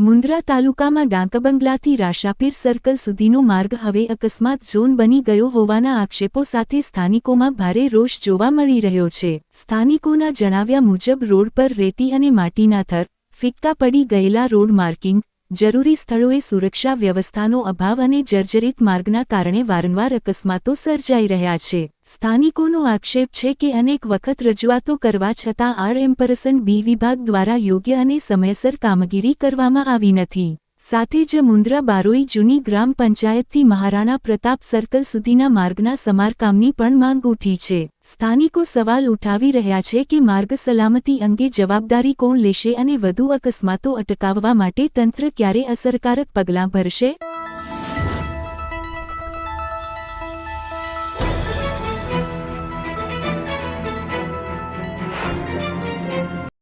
મુન્દ્રા તાલુકામાં ડાંકબંગલાથી રાશાપીર સર્કલ સુધીનો માર્ગ હવે અકસ્માત ઝોન બની ગયો હોવાના આક્ષેપો સાથે સ્થાનિકોમાં ભારે રોષ જોવા મળી રહ્યો છે। સ્થાનિકોના જણાવ્યા મુજબ રોડ પર રેતી અને માટીના થર, ફિક્કા પડી ગયેલા રોડ માર્કિંગ, જરૂરી સ્થળોએ સુરક્ષા વ્યવસ્થાનો અભાવ અને જર્જરિત માર્ગના કારણે વારંવાર અકસ્માતો સર્જાઈ રહ્યા છે। સ્થાનિકોનો આક્ષેપ છે કે અનેક વખત રજૂઆતો કરવા છતાં આર.એમ.બી વિભાગ દ્વારા યોગ્ય અને સમયસર કામગીરી કરવામાં આવી નથી। સાથે જ મુન્દ્રા બારોઈ જૂની ગ્રામ પંચાયતથી મહારાણા પ્રતાપ સર્કલ સુધીના માર્ગના સમારકામની પણ માંગ ઉઠી છે। સ્થાનિકો સવાલ ઉઠાવી રહ્યા છે કે માર્ગ સલામતી અંગે જવાબદારી કોણ લેશે અને વધુ અકસ્માતો અટકાવવા માટે તંત્ર ક્યારે અસરકારક પગલાં ભરશે।